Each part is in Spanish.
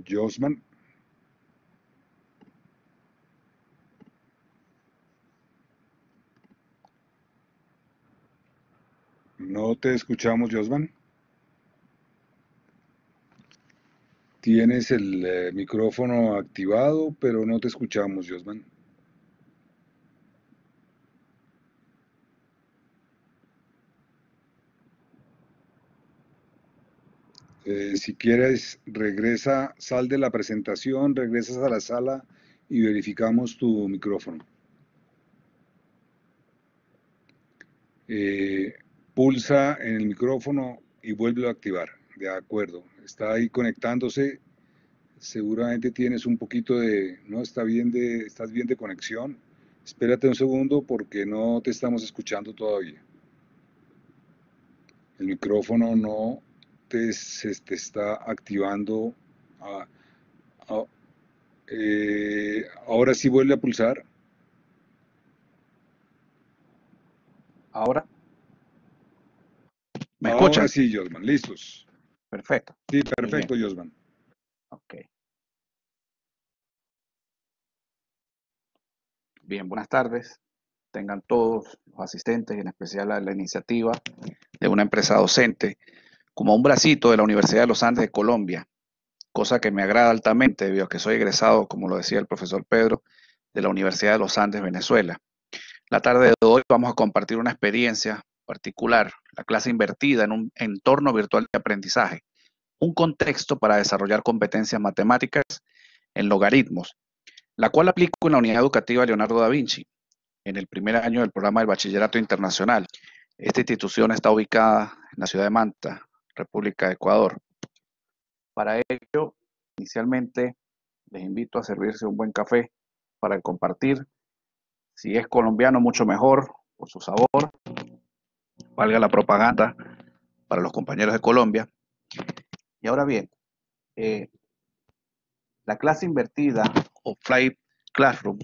Josman, no te escuchamos, Josman. Tienes el micrófono activado, pero no te escuchamos, Josman. Si quieres, regresa, sal de la presentación, regresas a la sala y verificamos tu micrófono. Pulsa en el micrófono y vuelve a activar. De acuerdo, está ahí conectándose. Seguramente tienes un poquito de, no está bien estás bien de conexión. Espérate un segundo porque no te estamos escuchando todavía. El micrófono no se te está activando. Ah, ah, ahora sí vuelve a pulsar. Ahora, ¿me Ahora escuchan? sí, Josman, listos. Perfecto. Sí, Muy bien. perfecto, Josman. Ok. Bien, buenas tardes. Tengan todos los asistentes, y en especial a la iniciativa de una empresa docente, como un bracito de la Universidad de los Andes de Colombia, cosa que me agrada altamente debido a que soy egresado, como lo decía el profesor Pedro, de la Universidad de los Andes, Venezuela. La tarde de hoy vamos a compartir una experiencia particular, la clase invertida en un entorno virtual de aprendizaje, un contexto para desarrollar competencias matemáticas en logaritmos, la cual aplico en la Unidad Educativa Leonardo da Vinci, en el primer año del programa del Bachillerato Internacional. Esta institución está ubicada en la ciudad de Manta, República de Ecuador. Para ello, inicialmente les invito a servirse un buen café para compartir. Si es colombiano, mucho mejor por su sabor. Valga la propaganda para los compañeros de Colombia. Y ahora bien, la clase invertida o Flight Classroom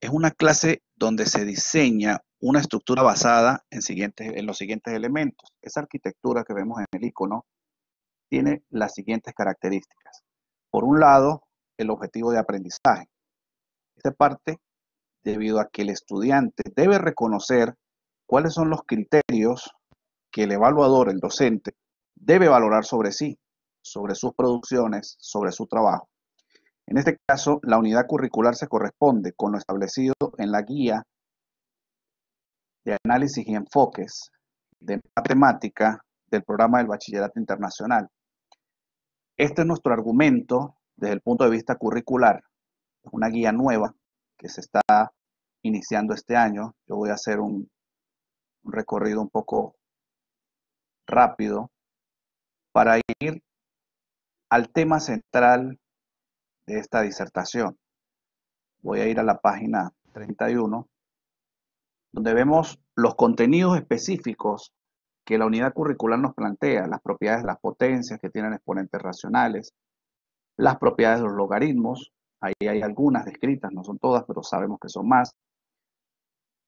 es una clase donde se diseña una estructura basada en los siguientes elementos. Esa arquitectura que vemos en el icono tiene las siguientes características. Por un lado, el objetivo de aprendizaje. Esta parte debido a que el estudiante debe reconocer cuáles son los criterios que el evaluador, el docente, debe valorar sobre sí, sobre sus producciones, sobre su trabajo. En este caso, la unidad curricular se corresponde con lo establecido en la guía de análisis y enfoques de matemática del programa del Bachillerato Internacional. Este es nuestro argumento desde el punto de vista curricular. Es una guía nueva que se está iniciando este año. Yo voy a hacer un recorrido un poco rápido para ir al tema central de esta disertación. Voy a ir a la página 31, donde vemos los contenidos específicos que la unidad curricular nos plantea, las propiedades de las potencias que tienen exponentes racionales, las propiedades de los logaritmos, ahí hay algunas descritas, no son todas, pero sabemos que son más,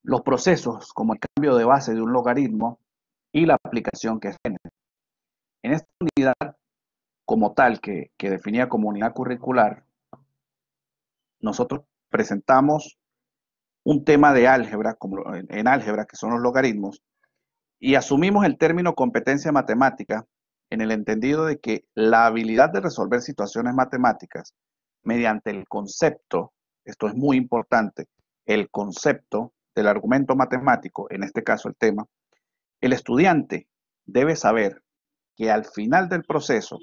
los procesos como el cambio de base de un logaritmo y la aplicación que tiene. En esta unidad, como tal, que definía como unidad curricular, nosotros presentamos un tema de álgebra, como en álgebra, que son los logaritmos, y asumimos el término competencia matemática en el entendido de que la habilidad de resolver situaciones matemáticas mediante el concepto, esto es muy importante, el concepto del argumento matemático, en este caso el tema, el estudiante debe saber que al final del proceso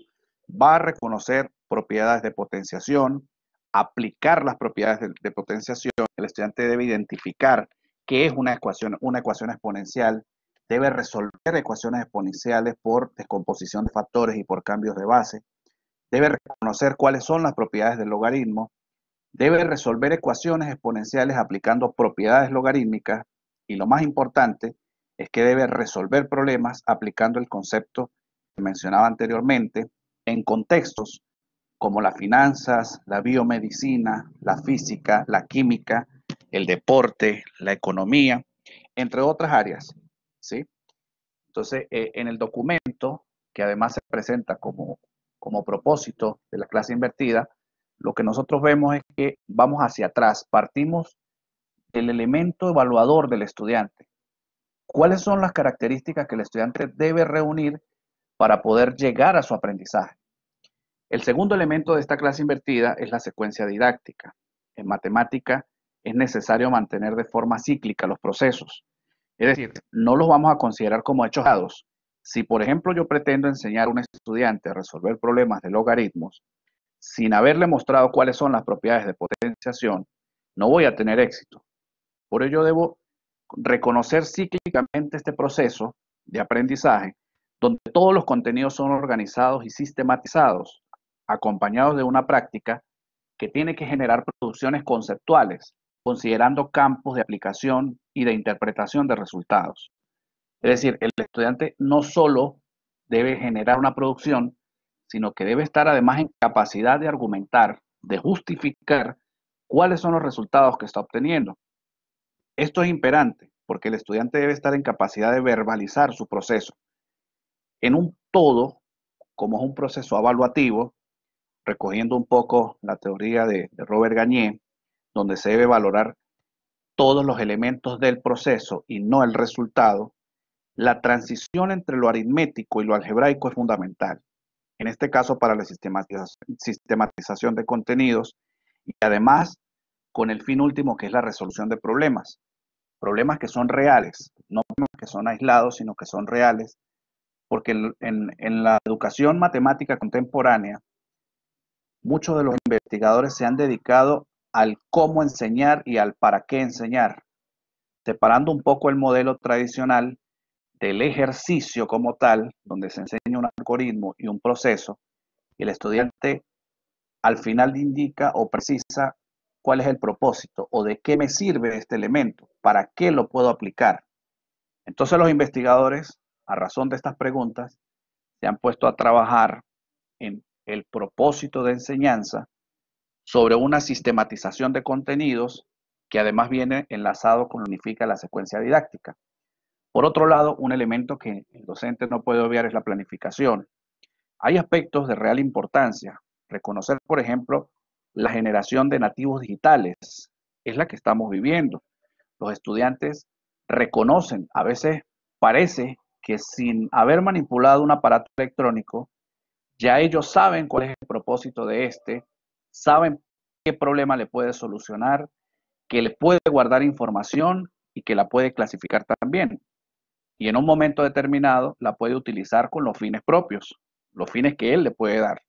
va a reconocer propiedades de potenciación, aplicar las propiedades de potenciación, el estudiante debe identificar qué es una ecuación exponencial, debe resolver ecuaciones exponenciales por descomposición de factores y por cambios de base, debe reconocer cuáles son las propiedades del logaritmo, debe resolver ecuaciones exponenciales aplicando propiedades logarítmicas y lo más importante es que debe resolver problemas aplicando el concepto que mencionaba anteriormente en contextos como las finanzas, la biomedicina, la física, la química, el deporte, la economía, entre otras áreas, ¿sí? Entonces, en el documento, que además se presenta como como propósito de la clase invertida, lo que nosotros vemos es que vamos hacia atrás, partimos del elemento evaluador del estudiante. ¿Cuáles son las características que el estudiante debe reunir para poder llegar a su aprendizaje? El segundo elemento de esta clase invertida es la secuencia didáctica. En matemática es necesario mantener de forma cíclica los procesos. Es decir, no los vamos a considerar como hechos dados. Si, por ejemplo, yo pretendo enseñar a un estudiante a resolver problemas de logaritmos, sin haberle mostrado cuáles son las propiedades de potenciación, no voy a tener éxito. Por ello debo reconocer cíclicamente este proceso de aprendizaje, donde todos los contenidos son organizados y sistematizados, acompañados de una práctica que tiene que generar producciones conceptuales, considerando campos de aplicación y de interpretación de resultados. Es decir, el estudiante no solo debe generar una producción, sino que debe estar además en capacidad de argumentar, de justificar cuáles son los resultados que está obteniendo. Esto es imperante porque el estudiante debe estar en capacidad de verbalizar su proceso. En un todo, como es un proceso evaluativo, recogiendo un poco la teoría de Robert Gagné, donde se debe valorar todos los elementos del proceso y no el resultado, la transición entre lo aritmético y lo algebraico es fundamental. En este caso, para la sistematización de contenidos y además con el fin último que es la resolución de problemas. Problemas que son reales, no que son aislados, sino que son reales, porque en la educación matemática contemporánea, muchos de los investigadores se han dedicado al cómo enseñar y al para qué enseñar, separando un poco el modelo tradicional del ejercicio como tal, donde se enseña un algoritmo y un proceso, y el estudiante al final indica o precisa cuál es el propósito o de qué me sirve este elemento, para qué lo puedo aplicar. Entonces los investigadores, a razón de estas preguntas, se han puesto a trabajar en el propósito de enseñanza sobre una sistematización de contenidos que además viene enlazado con lo que unifica la secuencia didáctica. Por otro lado, un elemento que el docente no puede obviar es la planificación. Hay aspectos de real importancia. Reconocer, por ejemplo, la generación de nativos digitales es la que estamos viviendo. Los estudiantes reconocen, a veces parece que sin haber manipulado un aparato electrónico, ya ellos saben cuál es el propósito de este, saben qué problema le puede solucionar, que le puede guardar información y que la puede clasificar también. Y en un momento determinado la puede utilizar con los fines propios, los fines que él le puede dar.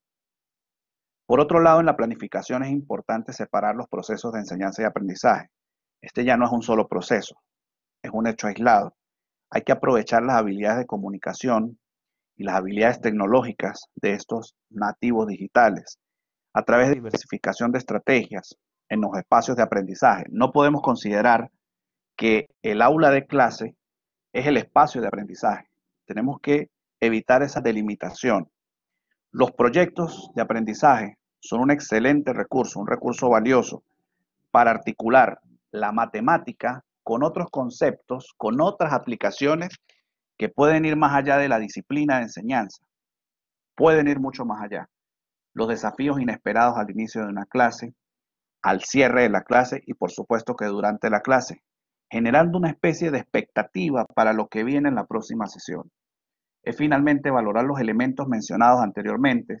Por otro lado, en la planificación es importante separar los procesos de enseñanza y aprendizaje. Este ya no es un solo proceso, es un hecho aislado. Hay que aprovechar las habilidades de comunicación y las habilidades tecnológicas de estos nativos digitales a través de diversificación de estrategias en los espacios de aprendizaje. No podemos considerar que el aula de clase es el espacio de aprendizaje. Tenemos que evitar esa delimitación. Los proyectos de aprendizaje son un excelente recurso, un recurso valioso para articular la matemática con otros conceptos, con otras aplicaciones que pueden ir más allá de la disciplina de enseñanza. Pueden ir mucho más allá. Los desafíos inesperados al inicio de una clase, al cierre de la clase y por supuesto que durante la clase, generando una especie de expectativa para lo que viene en la próxima sesión. Es finalmente valorar los elementos mencionados anteriormente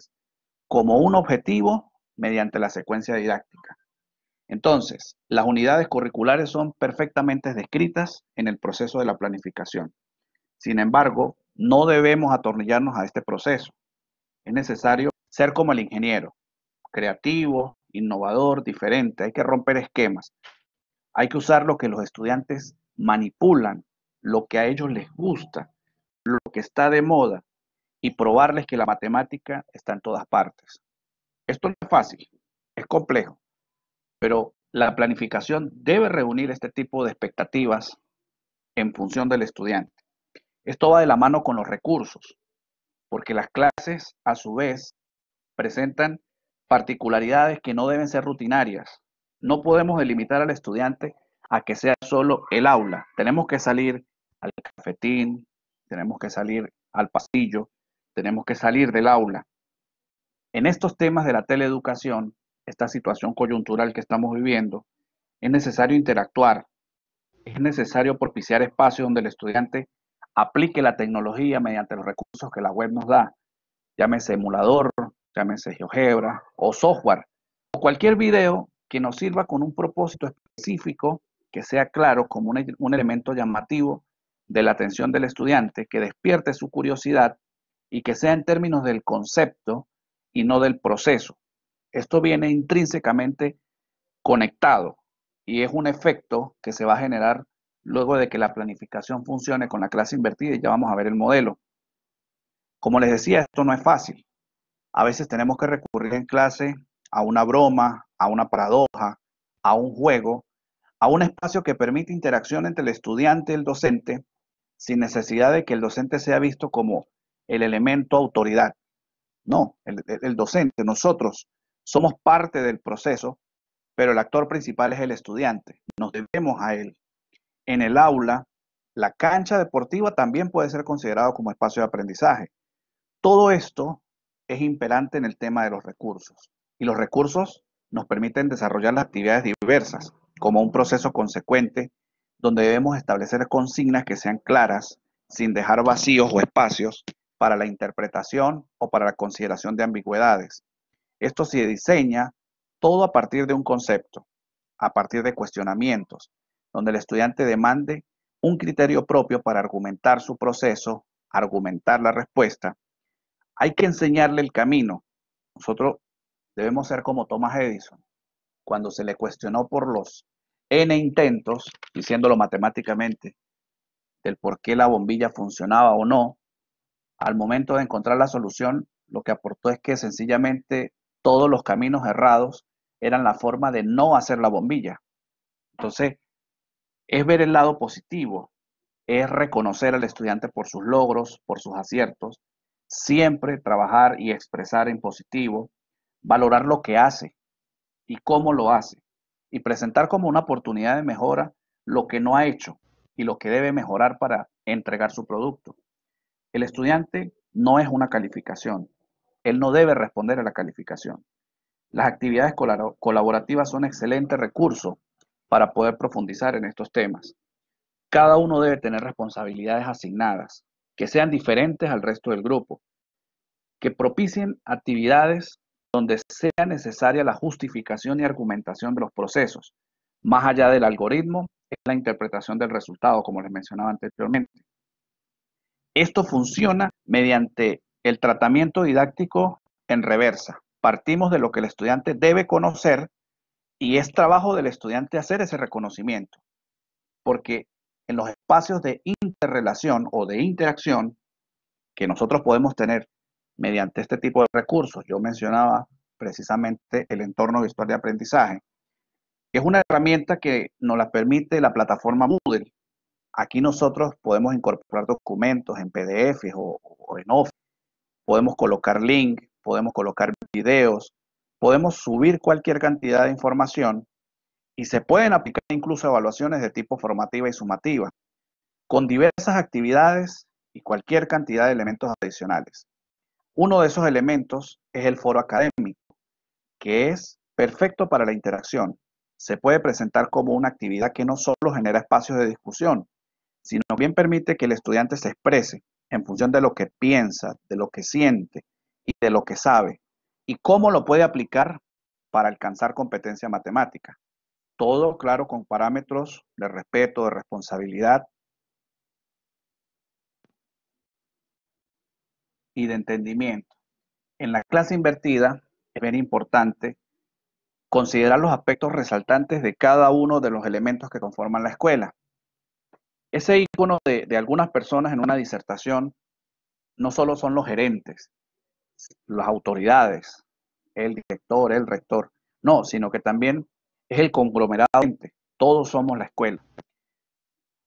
como un objetivo mediante la secuencia didáctica. Entonces, las unidades curriculares son perfectamente descritas en el proceso de la planificación. Sin embargo, no debemos atornillarnos a este proceso. Es necesario ser como el ingeniero, creativo, innovador, diferente. Hay que romper esquemas. Hay que usar lo que los estudiantes manipulan, lo que a ellos les gusta, lo que está de moda y probarles que la matemática está en todas partes. Esto no es fácil, es complejo, pero la planificación debe reunir este tipo de expectativas en función del estudiante. Esto va de la mano con los recursos, porque las clases, a su vez, presentan particularidades que no deben ser rutinarias. No podemos delimitar al estudiante a que sea solo el aula. Tenemos que salir al cafetín, tenemos que salir al pasillo, tenemos que salir del aula. En estos temas de la teleeducación, esta situación coyuntural que estamos viviendo, es necesario interactuar, es necesario propiciar espacios donde el estudiante aplique la tecnología mediante los recursos que la web nos da, llámese emulador, llámese GeoGebra o software, o cualquier video que nos sirva con un propósito específico que sea claro como un elemento llamativo de la atención del estudiante, que despierte su curiosidad y que sea en términos del concepto y no del proceso. Esto viene intrínsecamente conectado y es un efecto que se va a generar luego de que la planificación funcione con la clase invertida y ya vamos a ver el modelo. Como les decía, esto no es fácil. A veces tenemos que recurrir en clase a una broma, a una paradoja, a un juego, a un espacio que permite interacción entre el estudiante y el docente sin necesidad de que el docente sea visto como el elemento autoridad. No, el docente, nosotros somos parte del proceso, pero el actor principal es el estudiante. Nos debemos a él. En el aula, la cancha deportiva también puede ser considerado como espacio de aprendizaje. Todo esto es imperante en el tema de los recursos. Y los recursos nos permiten desarrollar las actividades diversas como un proceso consecuente donde debemos establecer consignas que sean claras, sin dejar vacíos o espacios para la interpretación o para la consideración de ambigüedades. Esto se diseña todo a partir de un concepto, a partir de cuestionamientos, donde el estudiante demande un criterio propio para argumentar su proceso, argumentar la respuesta. Hay que enseñarle el camino. Nosotros debemos ser como Thomas Edison, cuando se le cuestionó por los N intentos, diciéndolo matemáticamente, del por qué la bombilla funcionaba o no. Al momento de encontrar la solución, lo que aportó es que sencillamente todos los caminos errados eran la forma de no hacer la bombilla. Entonces, es ver el lado positivo, es reconocer al estudiante por sus logros, por sus aciertos, siempre trabajar y expresar en positivo, valorar lo que hace y cómo lo hace, y presentar como una oportunidad de mejora lo que no ha hecho y lo que debe mejorar para entregar su producto. El estudiante no es una calificación, él no debe responder a la calificación. Las actividades colaborativas son excelentes recursos para poder profundizar en estos temas. Cada uno debe tener responsabilidades asignadas, que sean diferentes al resto del grupo, que propicien actividades donde sea necesaria la justificación y argumentación de los procesos. Más allá del algoritmo, es la interpretación del resultado, como les mencionaba anteriormente. Esto funciona mediante el tratamiento didáctico en reversa. Partimos de lo que el estudiante debe conocer y es trabajo del estudiante hacer ese reconocimiento, porque en los espacios de interrelación o de interacción que nosotros podemos tener mediante este tipo de recursos, yo mencionaba precisamente el entorno virtual de aprendizaje, que es una herramienta que nos la permite la plataforma Moodle. Aquí nosotros podemos incorporar documentos en PDF o en Office, podemos colocar link, podemos colocar videos, podemos subir cualquier cantidad de información y se pueden aplicar incluso evaluaciones de tipo formativa y sumativa, con diversas actividades y cualquier cantidad de elementos adicionales. Uno de esos elementos es el foro académico, que es perfecto para la interacción. Se puede presentar como una actividad que no solo genera espacios de discusión, sino bien permite que el estudiante se exprese en función de lo que piensa, de lo que siente y de lo que sabe, y cómo lo puede aplicar para alcanzar competencia matemática. Todo claro con parámetros de respeto, de responsabilidad y de entendimiento. En la clase invertida es bien importante considerar los aspectos resaltantes de cada uno de los elementos que conforman la escuela. Ese icono de algunas personas en una disertación no solo son los gerentes, las autoridades, el director, el rector, no, sino que también es el conglomerado. Todos somos la escuela.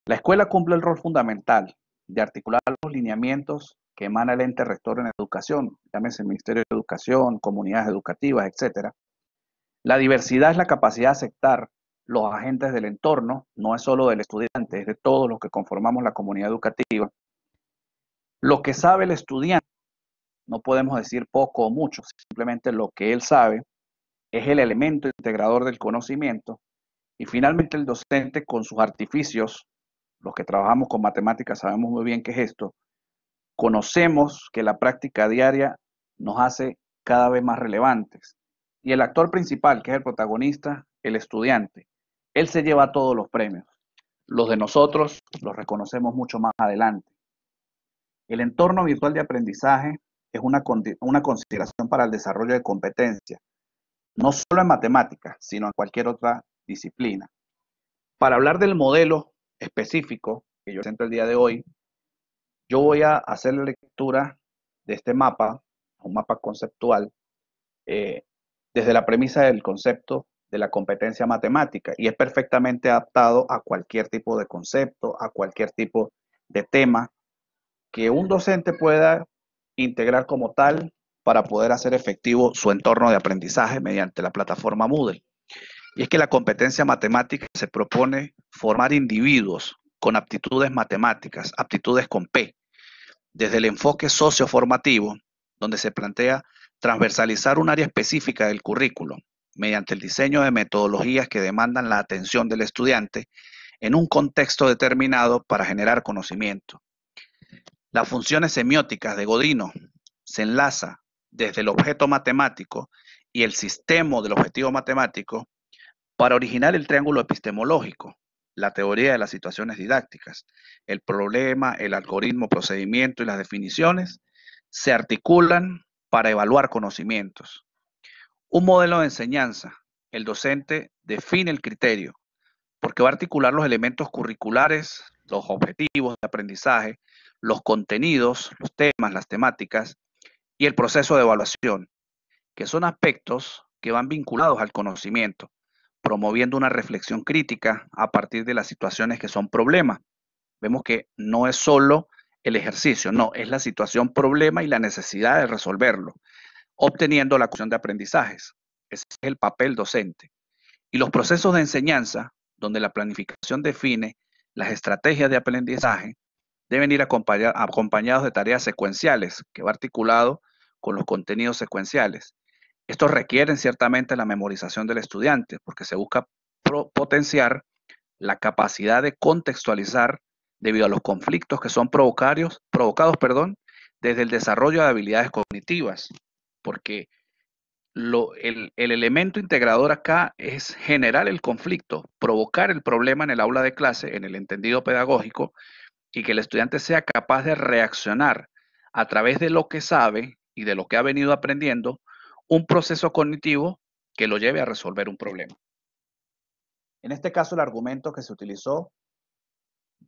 La escuela cumple el rol fundamental de articular los lineamientos que emana el ente rector en educación, llámese el Ministerio de Educación, comunidades educativas, etc. La diversidad es la capacidad de aceptar los agentes del entorno, no es solo del estudiante, es de todos los que conformamos la comunidad educativa. Lo que sabe el estudiante no podemos decir poco o mucho, simplemente lo que él sabe es el elemento integrador del conocimiento. Y finalmente el docente con sus artificios, los que trabajamos con matemáticas sabemos muy bien qué es esto, conocemos que la práctica diaria nos hace cada vez más relevantes. Y el actor principal, que es el protagonista, el estudiante, él se lleva todos los premios. Los de nosotros los reconocemos mucho más adelante. El entorno virtual de aprendizaje es una consideración para el desarrollo de competencias, no solo en matemáticas, sino en cualquier otra disciplina. Para hablar del modelo específico que yo presento el día de hoy, yo voy a hacer la lectura de este mapa, un mapa conceptual, desde la premisa del concepto de la competencia matemática, y es perfectamente adaptado a cualquier tipo de concepto, a cualquier tipo de tema que un docente pueda integrar como tal para poder hacer efectivo su entorno de aprendizaje mediante la plataforma Moodle. Y es que la competencia matemática se propone formar individuos con aptitudes matemáticas, aptitudes con P, desde el enfoque socioformativo, donde se plantea transversalizar un área específica del currículo mediante el diseño de metodologías que demandan la atención del estudiante en un contexto determinado para generar conocimiento. Las funciones semióticas de Godino se enlaza desde el objeto matemático y el sistema del objetivo matemático para originar el triángulo epistemológico, la teoría de las situaciones didácticas. El problema, el algoritmo, procedimiento y las definiciones se articulan para evaluar conocimientos. Un modelo de enseñanza. El docente define el criterio porque va a articular los elementos curriculares, los objetivos de aprendizaje, los contenidos, los temas, las temáticas y el proceso de evaluación, que son aspectos que van vinculados al conocimiento, promoviendo una reflexión crítica a partir de las situaciones que son problemas. Vemos que no es solo el ejercicio, no, es la situación problema y la necesidad de resolverlo, obteniendo la acción de aprendizajes. Ese es el papel docente. Y los procesos de enseñanza, donde la planificación define las estrategias de aprendizaje, deben ir acompañados de tareas secuenciales, que va articulado con los contenidos secuenciales. Estos requieren ciertamente la memorización del estudiante, porque se busca potenciar la capacidad de contextualizar debido a los conflictos que son provocados, desde el desarrollo de habilidades cognitivas, porque el elemento integrador acá es generar el conflicto, provocar el problema en el aula de clase, en el entendido pedagógico, y que el estudiante sea capaz de reaccionar a través de lo que sabe y de lo que ha venido aprendiendo, un proceso cognitivo que lo lleve a resolver un problema. En este caso, el argumento que se utilizó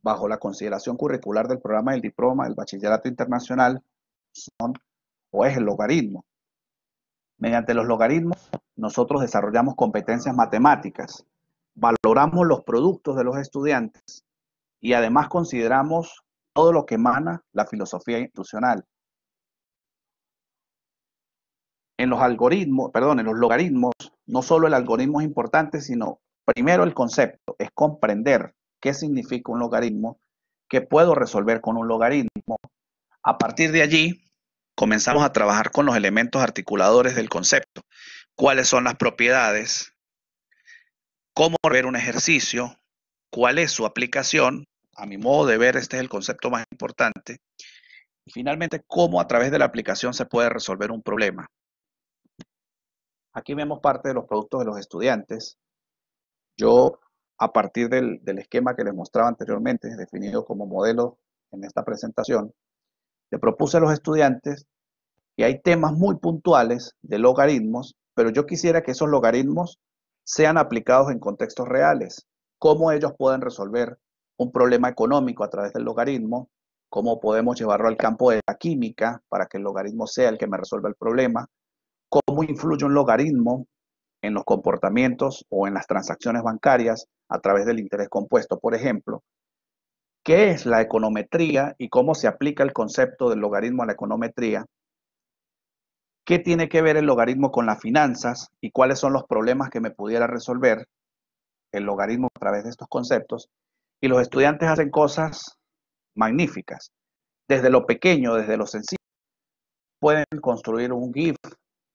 bajo la consideración curricular del programa del diploma del bachillerato internacional es el logaritmo. Mediante los logaritmos, nosotros desarrollamos competencias matemáticas, valoramos los productos de los estudiantes y además consideramos todo lo que emana la filosofía institucional. En los logaritmos, no solo el algoritmo es importante, sino primero el concepto, es comprender qué significa un logaritmo, qué puedo resolver con un logaritmo. A partir de allí, comenzamos a trabajar con los elementos articuladores del concepto. ¿Cuáles son las propiedades? ¿Cómo ver un ejercicio? ¿Cuál es su aplicación? A mi modo de ver, este es el concepto más importante. Y finalmente, ¿cómo a través de la aplicación se puede resolver un problema? Aquí vemos parte de los productos de los estudiantes. Yo, a partir del esquema que les mostraba anteriormente, definido como modelo en esta presentación, le propuse a los estudiantes que hay temas muy puntuales de logaritmos, pero yo quisiera que esos logaritmos sean aplicados en contextos reales. Cómo ellos pueden resolver un problema económico a través del logaritmo, cómo podemos llevarlo al campo de la química para que el logaritmo sea el que me resuelva el problema, cómo influye un logaritmo en los comportamientos o en las transacciones bancarias a través del interés compuesto, por ejemplo. ¿Qué es la econometría y cómo se aplica el concepto del logaritmo a la econometría? ¿Qué tiene que ver el logaritmo con las finanzas y cuáles son los problemas que me pudiera resolver el logaritmo a través de estos conceptos? Y los estudiantes hacen cosas magníficas, desde lo pequeño, desde lo sencillo. pueden construir un GIF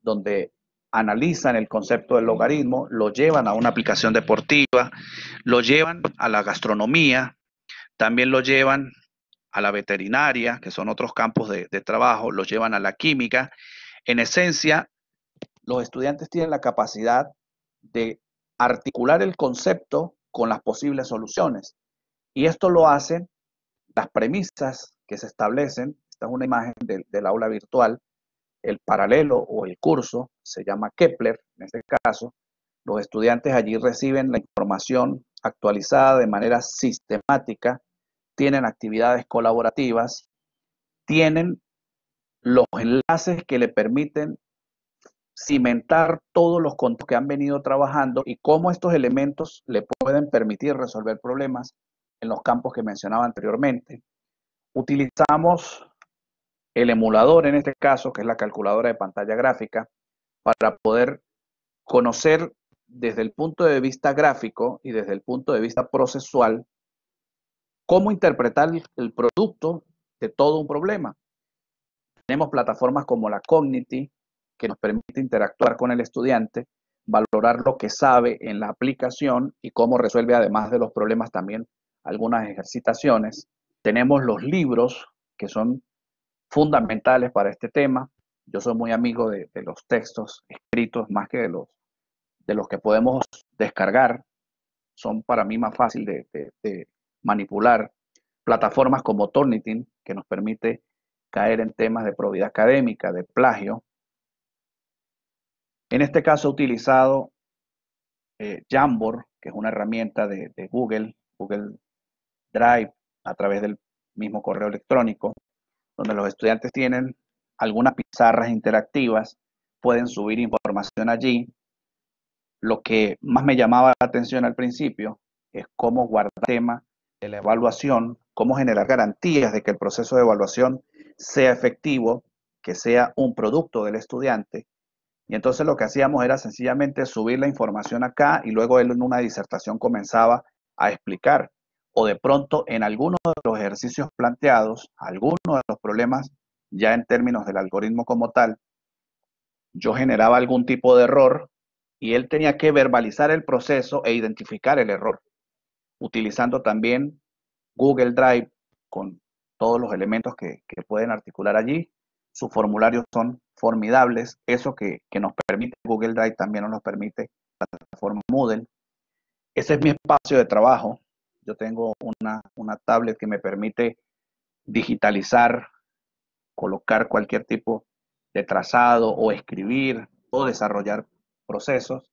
donde analizan el concepto del logaritmo, lo llevan a una aplicación deportiva, lo llevan a la gastronomía, también lo llevan a la veterinaria, que son otros campos de trabajo, lo llevan a la química. En esencia, los estudiantes tienen la capacidad de articular el concepto con las posibles soluciones. Y esto lo hacen las premisas que se establecen. Esta es una imagen del aula virtual. El paralelo o el curso se llama Kepler, en este caso. Los estudiantes allí reciben la información actualizada de manera sistemática, tienen actividades colaborativas, tienen los enlaces que le permiten cimentar todos los conceptos que han venido trabajando y cómo estos elementos le pueden permitir resolver problemas en los campos que mencionaba anteriormente. Utilizamos el emulador, en este caso, que es la calculadora de pantalla gráfica, para poder conocer desde el punto de vista gráfico y desde el punto de vista procesual cómo interpretar el producto de todo un problema. Tenemos plataformas como la Cognity, que nos permite interactuar con el estudiante, valorar lo que sabe en la aplicación y cómo resuelve, además de los problemas, también algunas ejercitaciones. Tenemos los libros, que son fundamentales para este tema. Yo soy muy amigo de los textos escritos más que de los que podemos descargar. Son para mí más fácil de manipular. Plataformas como Turnitin, que nos permite caer en temas de probidad académica, de plagio. En este caso he utilizado Jamboard, que es una herramienta de Google Drive, a través del mismo correo electrónico, donde los estudiantes tienen algunas pizarras interactivas, pueden subir información allí. Lo que más me llamaba la atención al principio es cómo guardar el tema de la evaluación, cómo generar garantías de que el proceso de evaluación sea efectivo, que sea un producto del estudiante. Y entonces lo que hacíamos era sencillamente subir la información acá y luego él en una disertación comenzaba a explicar. O de pronto en algunos de los ejercicios planteados, algunos de los problemas ya en términos del algoritmo como tal, yo generaba algún tipo de error y él tenía que verbalizar el proceso e identificar el error, utilizando también Google Drive con todos los elementos que pueden articular allí. Sus formularios son formidables. Eso que nos permite Google Drive también nos permite la plataforma Moodle. Ese es mi espacio de trabajo. Yo tengo una tablet que me permite digitalizar, colocar cualquier tipo de trazado o escribir o desarrollar procesos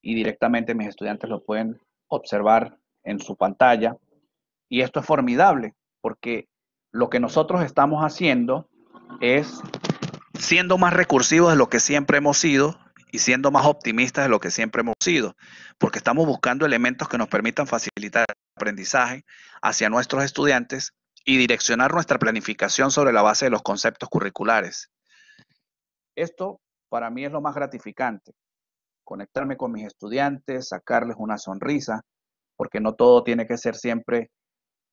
y directamente mis estudiantes lo pueden observar en su pantalla. Y esto es formidable porque lo que nosotros estamos haciendo es siendo más recursivos de lo que siempre hemos sido y siendo más optimistas de lo que siempre hemos sido, porque estamos buscando elementos que nos permitan facilitar el aprendizaje hacia nuestros estudiantes y direccionar nuestra planificación sobre la base de los conceptos curriculares. Esto para mí es lo más gratificante, conectarme con mis estudiantes, sacarles una sonrisa, porque no todo tiene que ser siempre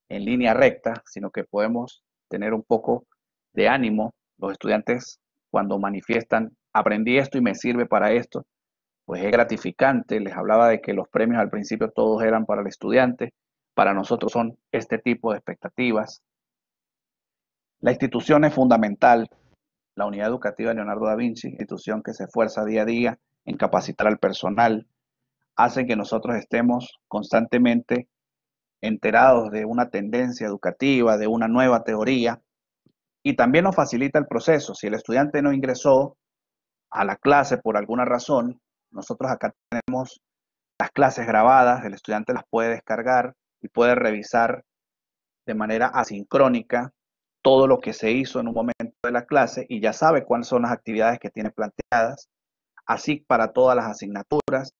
en línea recta, sino que podemos tener un poco de ánimo. Los estudiantes cuando manifiestan, aprendí esto y me sirve para esto, pues es gratificante. Les hablaba de que los premios al principio todos eran para el estudiante, para nosotros son este tipo de expectativas. La institución es fundamental. La Unidad Educativa Leonardo da Vinci, institución que se esfuerza día a día en capacitar al personal, hace que nosotros estemos constantemente enterados de una tendencia educativa, de una nueva teoría, y también nos facilita el proceso. Si el estudiante no ingresó a la clase por alguna razón, nosotros acá tenemos las clases grabadas, el estudiante las puede descargar y puede revisar de manera asincrónica todo lo que se hizo en un momento de la clase y ya sabe cuáles son las actividades que tiene planteadas, así para todas las asignaturas,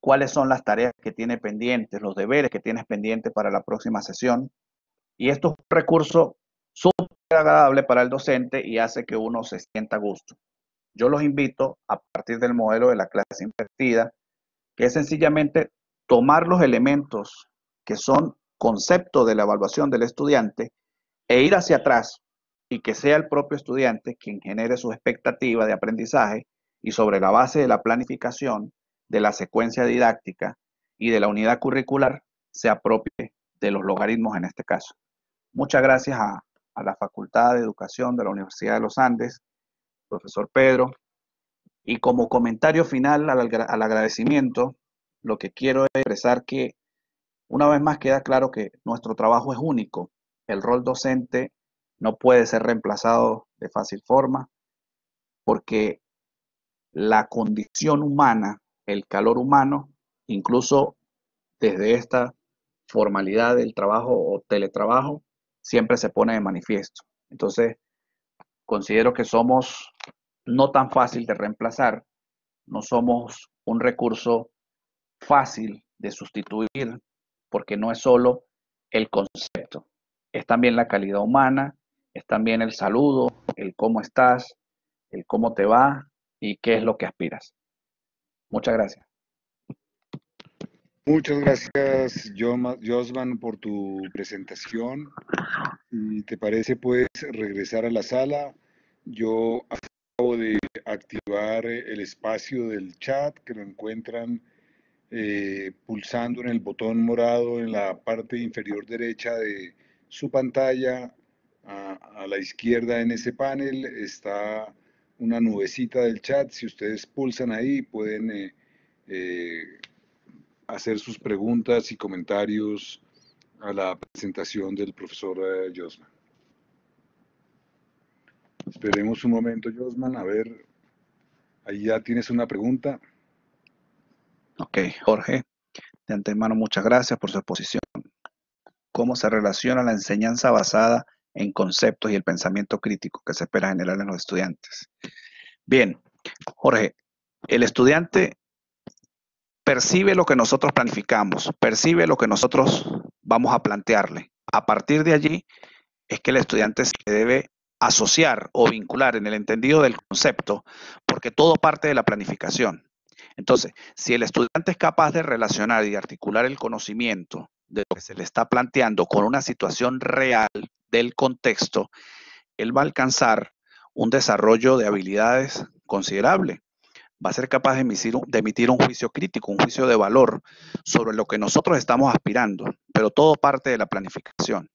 cuáles son las tareas que tiene pendientes, los deberes que tienes pendientes para la próxima sesión. Y esto es un recurso súper agradable para el docente y hace que uno se sienta a gusto. Yo los invito a partir del modelo de la clase invertida, que es sencillamente tomar los elementos que son concepto de la evaluación del estudiante e ir hacia atrás y que sea el propio estudiante quien genere su expectativa de aprendizaje y sobre la base de la planificación, de la secuencia didáctica y de la unidad curricular se apropie de los logaritmos en este caso. Muchas gracias a la Facultad de Educación de la Universidad de los Andes, profesor Pedro. Y como comentario final al agradecimiento, lo que quiero es expresar que una vez más queda claro que nuestro trabajo es único. El rol docente no puede ser reemplazado de fácil forma porque la condición humana, el calor humano, incluso desde esta formalidad del trabajo o teletrabajo, siempre se pone de manifiesto. Entonces, considero que somos no tan fácil de reemplazar, no somos un recurso fácil de sustituir, porque no es solo el concepto, es también la calidad humana, es también el saludo, el cómo estás, el cómo te va y qué es lo que aspiras. Muchas gracias. Muchas gracias, Josman, por tu presentación. Si te parece, puedes regresar a la sala. Yo acabo de activar el espacio del chat que lo encuentran pulsando en el botón morado en la parte inferior derecha de su pantalla. A la izquierda en ese panel está una nubecita del chat. Si ustedes pulsan ahí, pueden eh, hacer sus preguntas y comentarios a la presentación del profesor Josman. Esperemos un momento, Josman. A ver, ahí ya tienes una pregunta. Ok, Jorge, de antemano muchas gracias por su exposición. ¿Cómo se relaciona la enseñanza basada en conceptos y el pensamiento crítico que se espera generar en los estudiantes? Bien, Jorge, el estudiante percibe lo que nosotros planificamos, percibe lo que nosotros vamos a plantearle. A partir de allí es que el estudiante se debe asociar o vincular en el entendido del concepto, porque todo parte de la planificación. Entonces, si el estudiante es capaz de relacionar y articular el conocimiento de lo que se le está planteando con una situación real del contexto, él va a alcanzar un desarrollo de habilidades considerable. Va a ser capaz de emitir un juicio crítico, un juicio de valor sobre lo que nosotros estamos aspirando, pero todo parte de la planificación.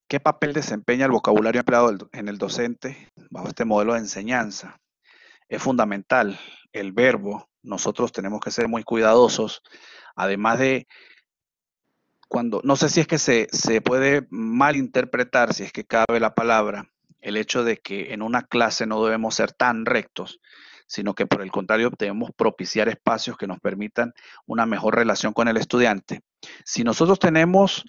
¿Qué papel desempeña el vocabulario empleado en el docente bajo este modelo de enseñanza? Es fundamental el verbo. Nosotros tenemos que ser muy cuidadosos, además de cuando, no sé si es que se puede malinterpretar, si es que cabe la palabra, el hecho de que en una clase no debemos ser tan rectos, sino que por el contrario debemos propiciar espacios que nos permitan una mejor relación con el estudiante. Si nosotros tenemos,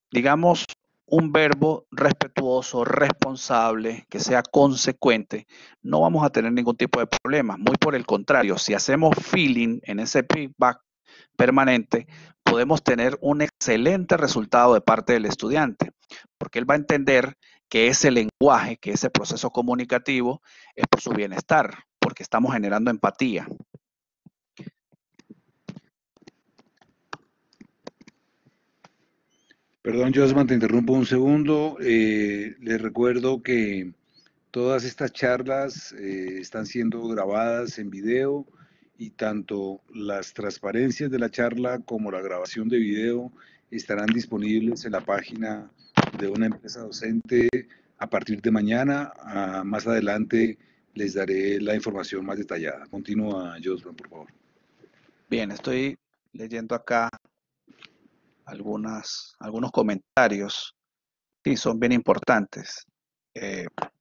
digamos, un verbo respetuoso, responsable, que sea consecuente, no vamos a tener ningún tipo de problema. Muy por el contrario, si hacemos feeling en ese feedback permanente, podemos tener un excelente resultado de parte del estudiante, porque él va a entender que ese lenguaje, que ese proceso comunicativo es por su bienestar, porque estamos generando empatía. Perdón, Josman, te interrumpo un segundo. Les recuerdo que todas estas charlas están siendo grabadas en video y tanto las transparencias de la charla como la grabación de video estarán disponibles en la página de una empresa docente a partir de mañana. Más adelante les daré la información más detallada. Continúa, Josman, por favor. Bien, estoy leyendo acá algunos comentarios. Sí, son bien importantes.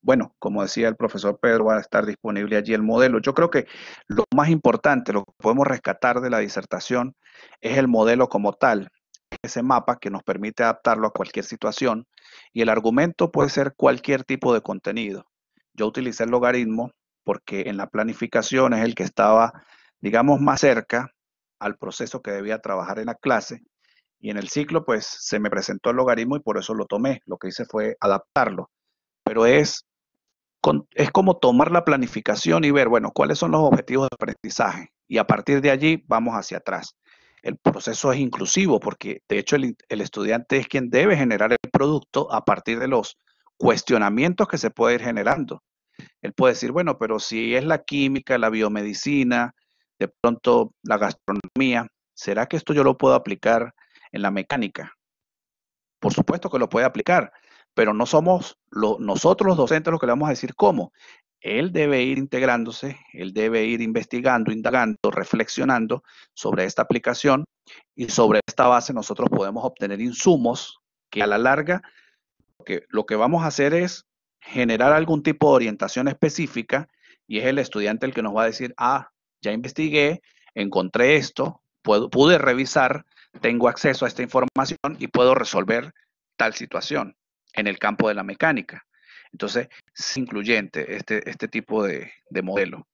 Bueno, como decía el profesor Pedro, va a estar disponible allí el modelo. Yo creo que lo más importante, lo que podemos rescatar de la disertación es el modelo como tal, ese mapa que nos permite adaptarlo a cualquier situación y el argumento puede ser cualquier tipo de contenido. Yo utilicé el logaritmo porque en la planificación es el que estaba, digamos, más cerca al proceso que debía trabajar en la clase y en el ciclo pues se me presentó el logaritmo y por eso lo tomé. Lo que hice fue adaptarlo, pero es como tomar la planificación y ver, bueno, cuáles son los objetivos de aprendizaje y a partir de allí vamos hacia atrás. El proceso es inclusivo porque de hecho el estudiante es quien debe generar el producto a partir de los cuestionamientos que se puede ir generando. Él puede decir, bueno, pero si es la química, la biomedicina, de pronto la gastronomía, ¿será que esto yo lo puedo aplicar en la mecánica? Por supuesto que lo puede aplicar, pero no somos nosotros los docentes los que le vamos a decir cómo. Él debe ir integrándose, él debe ir investigando, indagando, reflexionando sobre esta aplicación, y sobre esta base nosotros podemos obtener insumos que a la larga lo que vamos a hacer es generar algún tipo de orientación específica, y es el estudiante el que nos va a decir, ya investigué, encontré esto, pude revisar, tengo acceso a esta información y puedo resolver tal situación en el campo de la mecánica. Entonces, es incluyente este tipo de modelo.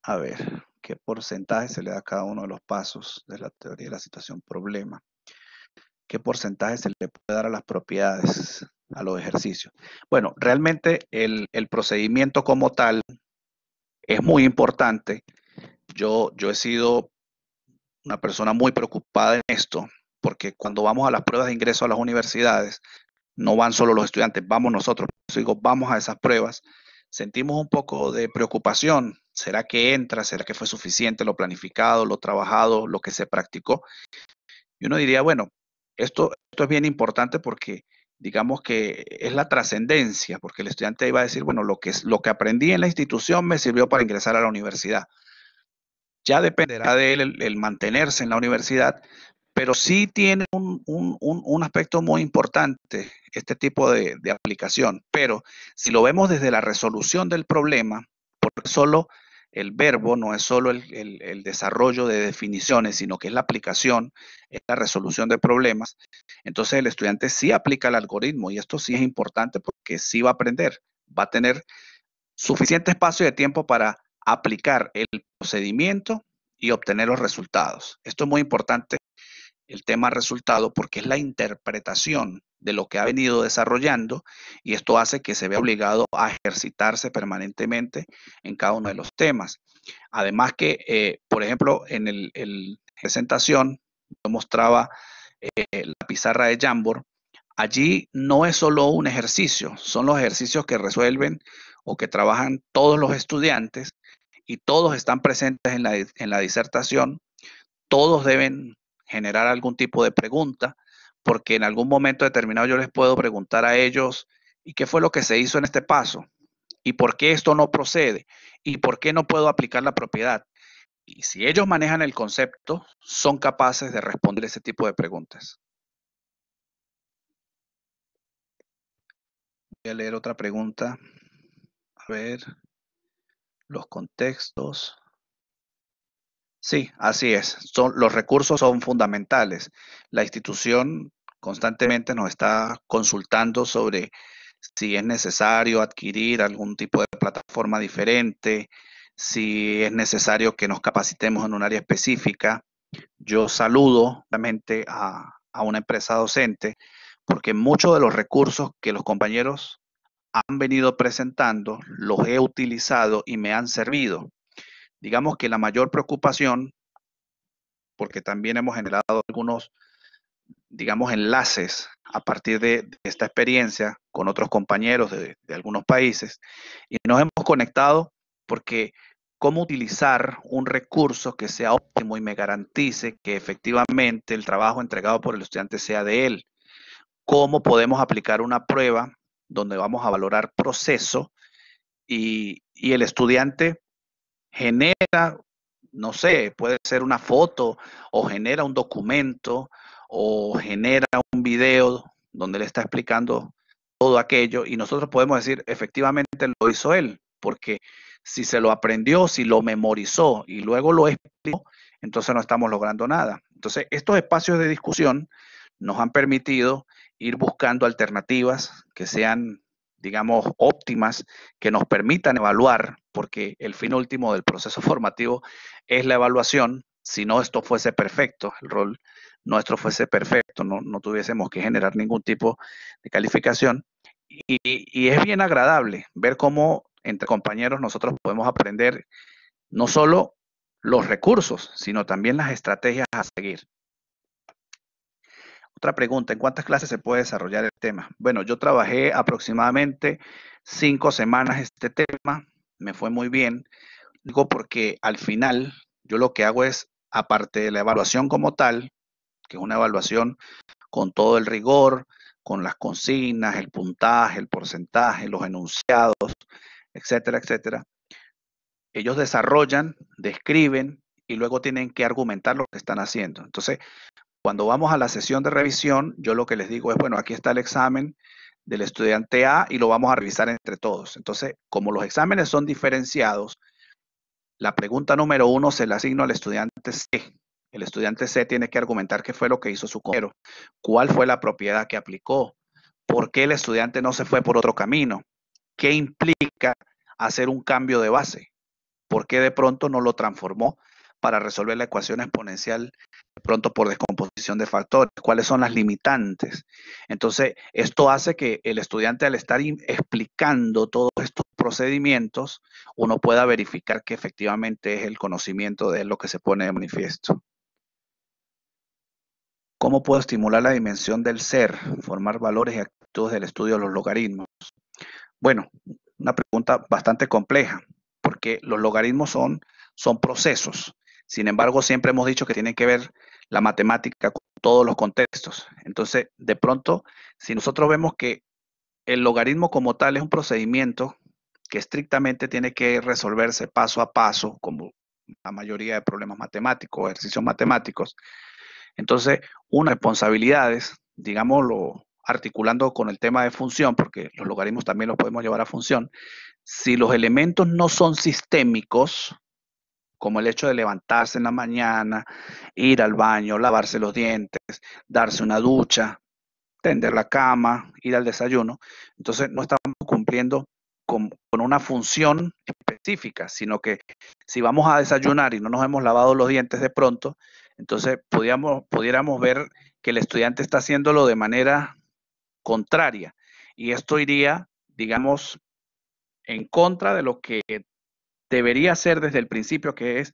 A ver, ¿qué porcentaje se le da a cada uno de los pasos de la teoría de la situación problema? ¿Qué porcentaje se le puede dar a las propiedades, a los ejercicios? Bueno, realmente el procedimiento como tal es muy importante. Yo he sido una persona muy preocupada en esto, porque cuando vamos a las pruebas de ingreso a las universidades, no van solo los estudiantes, vamos nosotros. Digo, vamos a esas pruebas, sentimos un poco de preocupación. ¿Será que entra? ¿Será que fue suficiente lo planificado, lo trabajado, lo que se practicó? Y uno diría, bueno, esto es bien importante porque digamos que es la trascendencia, porque el estudiante iba a decir, bueno, lo que aprendí en la institución me sirvió para ingresar a la universidad. Ya dependerá de él el mantenerse en la universidad, pero sí tiene un aspecto muy importante este tipo de aplicación. Pero si lo vemos desde la resolución del problema, porque solo el verbo no es solo el desarrollo de definiciones, sino que es la aplicación, es la resolución de problemas, entonces el estudiante sí aplica el algoritmo, y esto sí es importante porque sí va a aprender, va a tener suficiente espacio de tiempo para aplicar el procedimiento y obtener los resultados. Esto es muy importante, el tema resultado, porque es la interpretación de lo que ha venido desarrollando, y esto hace que se vea obligado a ejercitarse permanentemente en cada uno de los temas. Además que, por ejemplo, en la presentación yo mostraba la pizarra de Jamboard. Allí no es solo un ejercicio, son los ejercicios que resuelven o que trabajan todos los estudiantes, y todos están presentes en la disertación. Todos deben generar algún tipo de pregunta, porque en algún momento determinado yo les puedo preguntar a ellos, ¿y qué fue lo que se hizo en este paso? ¿Y por qué esto no procede? ¿Y por qué no puedo aplicar la propiedad? Y si ellos manejan el concepto, son capaces de responder ese tipo de preguntas. Voy a leer otra pregunta. A ver, los contextos. Sí, así es. Los recursos son fundamentales. La institución constantemente nos está consultando sobre si es necesario adquirir algún tipo de plataforma diferente, si es necesario que nos capacitemos en un área específica. Yo saludo realmente a una empresa docente, porque muchos de los recursos que los compañeros han venido presentando los he utilizado y me han servido. Digamos que la mayor preocupación, porque también hemos generado algunos, digamos, enlaces a partir de esta experiencia con otros compañeros de algunos países, y nos hemos conectado porque cómo utilizar un recurso que sea óptimo y me garantice que efectivamente el trabajo entregado por el estudiante sea de él. Cómo podemos aplicar una prueba donde vamos a valorar proceso, y el estudiante genera, no sé, puede ser una foto, o genera un documento, o genera un video donde le está explicando todo aquello, y nosotros podemos decir, efectivamente lo hizo él, porque si se lo aprendió, si lo memorizó y luego lo explicó, entonces no estamos logrando nada. Entonces, estos espacios de discusión nos han permitido ir buscando alternativas que sean, digamos, óptimas, que nos permitan evaluar, porque el fin último del proceso formativo es la evaluación. Si no esto fuese perfecto, el rol nuestro fuese perfecto, no tuviésemos que generar ningún tipo de calificación. Y es bien agradable ver cómo entre compañeros nosotros podemos aprender no solo los recursos, sino también las estrategias a seguir. Otra pregunta, ¿en cuántas clases se puede desarrollar el tema? Bueno, yo trabajé aproximadamente 5 semanas este tema, me fue muy bien. Digo porque al final yo lo que hago es, aparte de la evaluación como tal, que es una evaluación con todo el rigor, con las consignas, el puntaje, el porcentaje, los enunciados, etcétera, etcétera, ellos desarrollan, describen y luego tienen que argumentar lo que están haciendo. Entonces, cuando vamos a la sesión de revisión, yo lo que les digo es, bueno, aquí está el examen del estudiante A y lo vamos a revisar entre todos. Entonces, como los exámenes son diferenciados, la pregunta número 1 se la asigno al estudiante C. El estudiante C tiene que argumentar qué fue lo que hizo su compañero, cuál fue la propiedad que aplicó, por qué el estudiante no se fue por otro camino, qué implica hacer un cambio de base, por qué de pronto no lo transformó para resolver la ecuación exponencial de pronto por descomposición de factores, cuáles son las limitantes. Entonces, esto hace que el estudiante al estar explicando todos estos procedimientos, uno pueda verificar que efectivamente es el conocimiento de lo que se pone de manifiesto. ¿Cómo puedo estimular la dimensión del ser, formar valores y actitudes del estudio de los logaritmos? Bueno, una pregunta bastante compleja, porque los logaritmos son procesos. Sin embargo, siempre hemos dicho que tiene que ver la matemática con todos los contextos. Entonces, de pronto, si nosotros vemos que el logaritmo como tal es un procedimiento que estrictamente tiene que resolverse paso a paso, como la mayoría de problemas matemáticos, ejercicios matemáticos, entonces, unas responsabilidades, digámoslo, articulando con el tema de función, porque los logaritmos también los podemos llevar a función, si los elementos no son sistémicos, como el hecho de levantarse en la mañana, ir al baño, lavarse los dientes, darse una ducha, tender la cama, ir al desayuno, entonces no estamos cumpliendo con una función específica, sino que si vamos a desayunar y no nos hemos lavado los dientes de pronto, entonces pudiéramos ver que el estudiante está haciéndolo de manera contraria y esto iría, digamos, en contra de lo que debería ser desde el principio, que es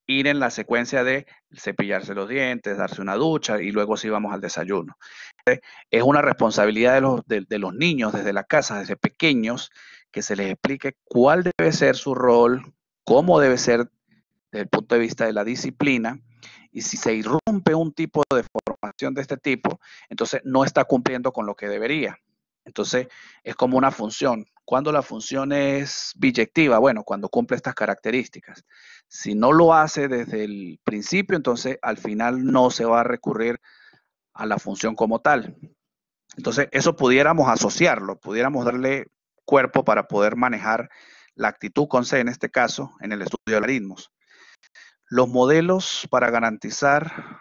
ir en la secuencia de cepillarse los dientes, darse una ducha y luego sí vamos al desayuno. Es una responsabilidad de los niños desde la casa, desde pequeños, que se les explique cuál debe ser su rol, cómo debe ser desde el punto de vista de la disciplina, y si se irrumpe un tipo de formación de este tipo, entonces no está cumpliendo con lo que debería. Entonces es como una función. ¿Cuándo la función es biyectiva? Bueno, cuando cumple estas características. Si no lo hace desde el principio, entonces al final no se va a recurrir a la función como tal. Entonces, eso pudiéramos asociarlo, pudiéramos darle cuerpo para poder manejar la actitud con C en este caso en el estudio de algoritmos. Los modelos para garantizar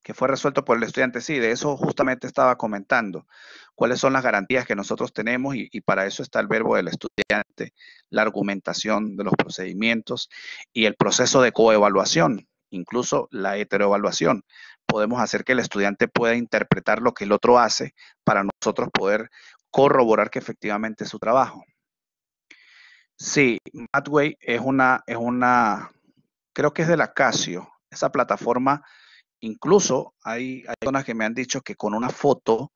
que fue resuelto por el estudiante, sí, de eso justamente estaba comentando. ¿Cuáles son las garantías que nosotros tenemos? Y para eso está el verbo del estudiante, la argumentación de los procedimientos y el proceso de coevaluación, incluso la heteroevaluación. Podemos hacer que el estudiante pueda interpretar lo que el otro hace para nosotros poder corroborar que efectivamente es su trabajo. Sí, Mathway creo que es de la Casio, esa plataforma. Incluso hay personas que me han dicho que con una foto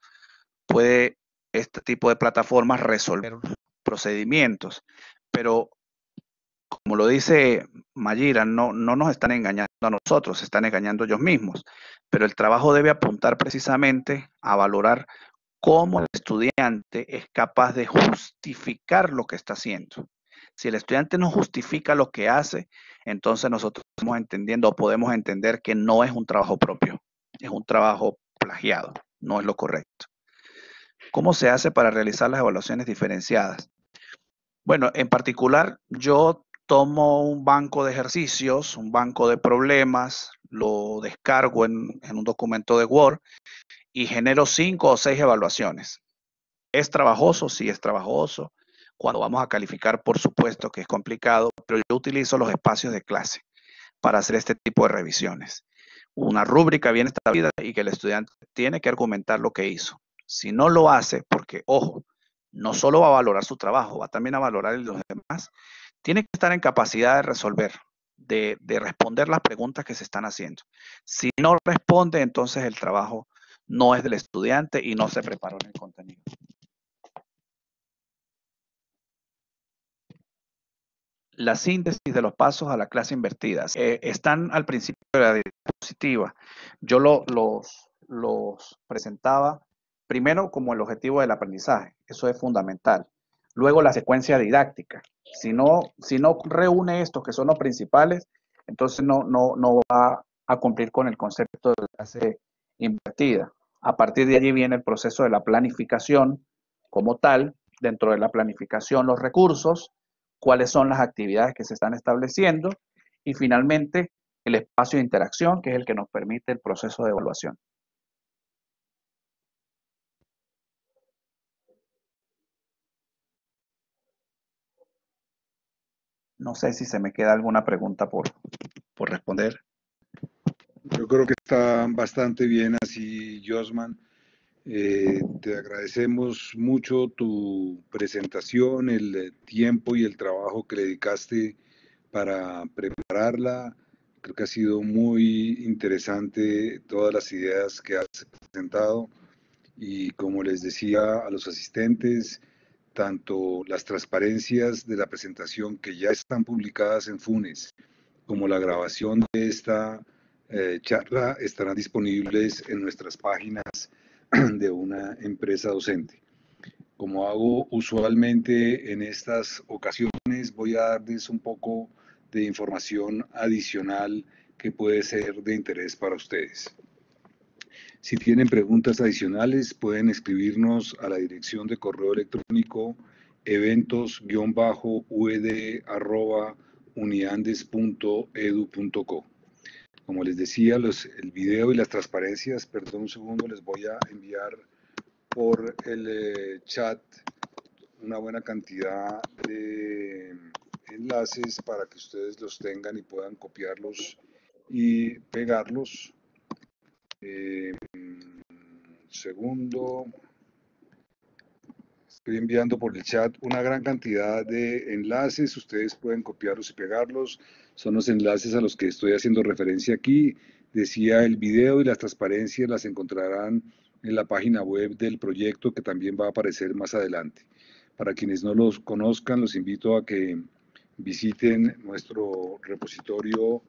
puede este tipo de plataformas resolver procedimientos, pero como lo dice Mayira, no nos están engañando a nosotros, se están engañando ellos mismos, pero el trabajo debe apuntar precisamente a valorar cómo el estudiante es capaz de justificar lo que está haciendo. Si el estudiante no justifica lo que hace, entonces nosotros estamos entendiendo o podemos entender que no es un trabajo propio, es un trabajo plagiado, no es lo correcto. ¿Cómo se hace para realizar las evaluaciones diferenciadas? Bueno, en particular, yo tomo un banco de ejercicios, un banco de problemas, lo descargo en un documento de Word y genero 5 o 6 evaluaciones. ¿Es trabajoso? Sí, es trabajoso. Cuando vamos a calificar, por supuesto que es complicado, pero yo utilizo los espacios de clase para hacer este tipo de revisiones. Una rúbrica bien establecida y que el estudiante tiene que argumentar lo que hizo. Si no lo hace, porque, ojo, no solo va a valorar su trabajo, va también a valorar el de los demás, tiene que estar en capacidad de resolver. de responder las preguntas que se están haciendo. Si no responde, entonces el trabajo no es del estudiante y no se preparó en el contenido. La síntesis de los pasos a la clase invertida. Están al principio de la diapositiva. Yo los presentaba primero como el objetivo del aprendizaje. Eso es fundamental. Luego la secuencia didáctica. Si no reúne estos que son los principales, entonces no va a cumplir con el concepto de clase invertida. A partir de allí viene el proceso de la planificación como tal. Dentro de la planificación, los recursos, cuáles son las actividades que se están estableciendo y finalmente el espacio de interacción, que es el que nos permite el proceso de evaluación. No sé si se me queda alguna pregunta por responder. Yo creo que está bastante bien así, Josman. Te agradecemos mucho tu presentación, el tiempo y el trabajo que le dedicaste para prepararla. Creo que ha sido muy interesante todas las ideas que has presentado y como les decía a los asistentes, tanto las transparencias de la presentación que ya están publicadas en Funes como la grabación de esta charla estarán disponibles en nuestras páginas de una empresa docente. Como hago usualmente en estas ocasiones, voy a darles un poco de información adicional que puede ser de interés para ustedes. Si tienen preguntas adicionales, pueden escribirnos a la dirección de correo electrónico eventos-ud@uniandes.edu.co. Como les decía, el video y las transparencias, perdón un segundo, les voy a enviar por el chat una buena cantidad de enlaces para que ustedes los tengan y puedan copiarlos y pegarlos. Segundo, estoy enviando por el chat una gran cantidad de enlaces, ustedes pueden copiarlos y pegarlos, son los enlaces a los que estoy haciendo referencia aquí. Decía, el video y las transparencias las encontrarán en la página web del proyecto, que también va a aparecer más adelante. Para quienes no los conozcan, los invito a que visiten nuestro repositorio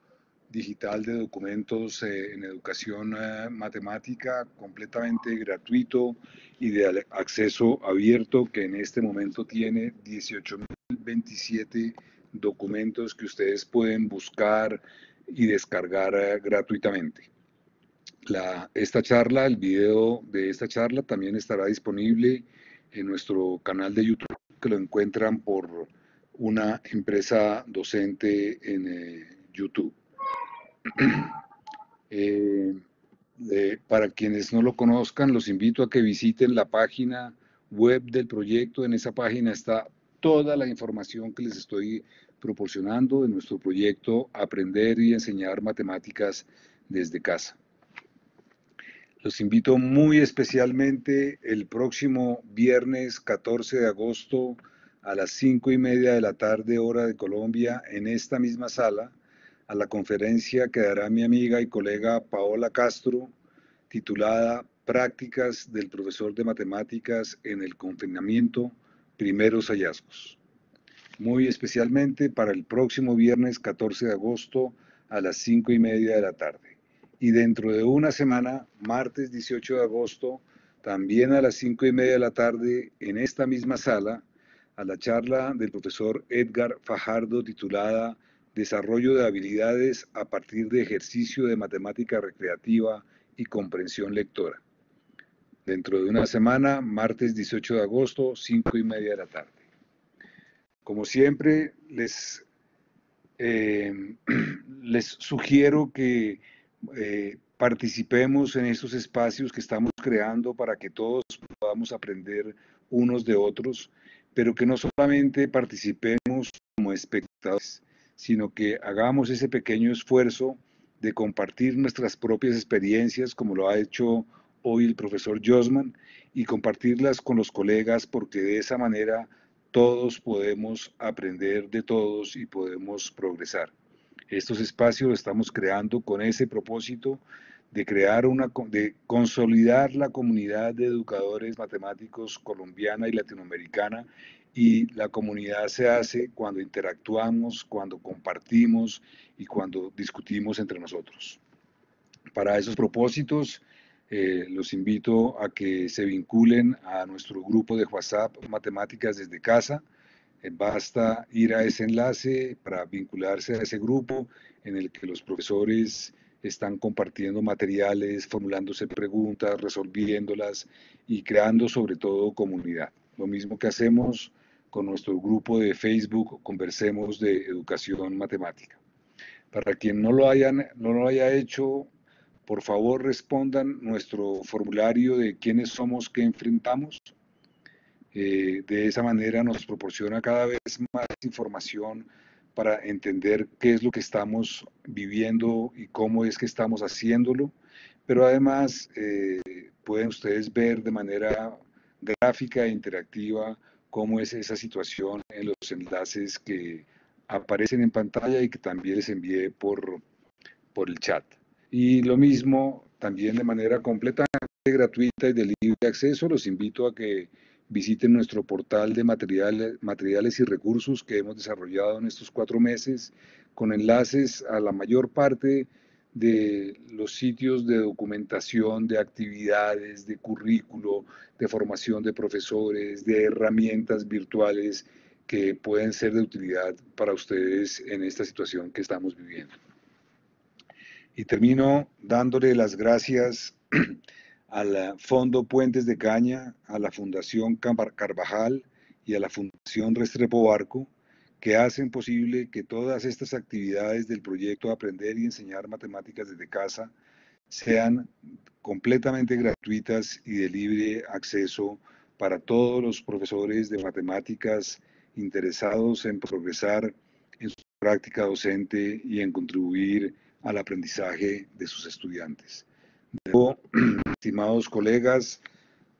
digital de documentos en educación matemática, completamente gratuito y de acceso abierto, que en este momento tiene 18.027 documentos que ustedes pueden buscar y descargar gratuitamente. Esta charla, el video de esta charla también estará disponible en nuestro canal de YouTube, que lo encuentran por una empresa docente en YouTube. Para quienes no lo conozcan, los invito a que visiten la página web del proyecto. En esa página está toda la información que les estoy proporcionando de nuestro proyecto Aprender y Enseñar Matemáticas desde Casa. Los invito muy especialmente el próximo viernes 14 de agosto a las 5:30 de la tarde, hora de Colombia, en esta misma sala, a la conferencia que dará mi amiga y colega Paola Castro, titulada Prácticas del profesor de matemáticas en el confinamiento, primeros hallazgos. Muy especialmente para el próximo viernes 14 de agosto a las 5:30 de la tarde. Y dentro de una semana, martes 18 de agosto, también a las 5:30 de la tarde, en esta misma sala, a la charla del profesor Edgar Fajardo titulada Desarrollo de habilidades a partir de ejercicio de matemática recreativa y comprensión lectora. Dentro de una semana, martes 18 de agosto, 5:30 de la tarde. Como siempre, les sugiero que participemos en estos espacios que estamos creando para que todos podamos aprender unos de otros, pero que no solamente participemos como espectadores, sino que hagamos ese pequeño esfuerzo de compartir nuestras propias experiencias, como lo ha hecho hoy el profesor Josman, y compartirlas con los colegas, porque de esa manera todos podemos aprender de todos y podemos progresar. Estos espacios los estamos creando con ese propósito de de consolidar la comunidad de educadores matemáticos colombiana y latinoamericana, y la comunidad se hace cuando interactuamos, cuando compartimos y cuando discutimos entre nosotros. Para esos propósitos, los invito a que se vinculen a nuestro grupo de WhatsApp Matemáticas desde Casa. Basta ir a ese enlace para vincularse a ese grupo en el que los profesores están compartiendo materiales, formulándose preguntas, resolviéndolas y creando sobre todo comunidad. Lo mismo que hacemos con nuestro grupo de Facebook, Conversemos de Educación Matemática. Para quien no lo haya hecho, por favor respondan nuestro formulario de quiénes somos, qué enfrentamos. De esa manera nos proporciona cada vez más información para entender qué es lo que estamos viviendo y cómo es que estamos haciéndolo, pero además pueden ustedes ver de manera gráfica e interactiva cómo es esa situación en los enlaces que aparecen en pantalla y que también les envié por el chat. Y lo mismo, también de manera completamente gratuita y de libre acceso, los invito a que visiten nuestro portal de materiales y recursos que hemos desarrollado en estos 4 meses, con enlaces a la mayor parte de los sitios de documentación, de actividades, de currículo, de formación de profesores, de herramientas virtuales que pueden ser de utilidad para ustedes en esta situación que estamos viviendo. Y termino dándole las gracias al Fondo Puentes de Caña, a la Fundación Carvajal y a la Fundación Restrepo Barco, que hacen posible que todas estas actividades del proyecto Aprender y Enseñar Matemáticas desde Casa sean completamente gratuitas y de libre acceso para todos los profesores de matemáticas interesados en progresar en su práctica docente y en contribuir al aprendizaje de sus estudiantes. Luego, estimados colegas,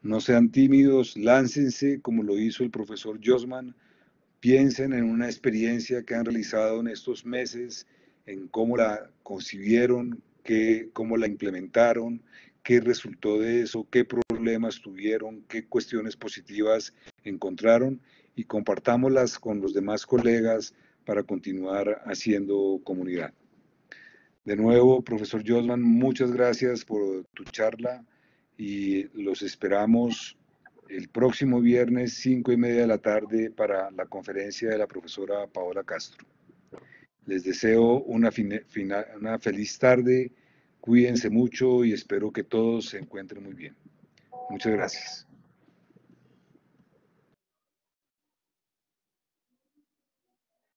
no sean tímidos, láncense como lo hizo el profesor Josman, piensen en una experiencia que han realizado en estos meses, en cómo la concibieron, cómo la implementaron, qué resultó de eso, qué problemas tuvieron, qué cuestiones positivas encontraron, y compartámoslas con los demás colegas para continuar haciendo comunidad. De nuevo, profesor Josman, muchas gracias por tu charla y los esperamos el próximo viernes, 5:30 de la tarde, para la conferencia de la profesora Paola Castro. Les deseo una feliz tarde, cuídense mucho y espero que todos se encuentren muy bien. Muchas gracias.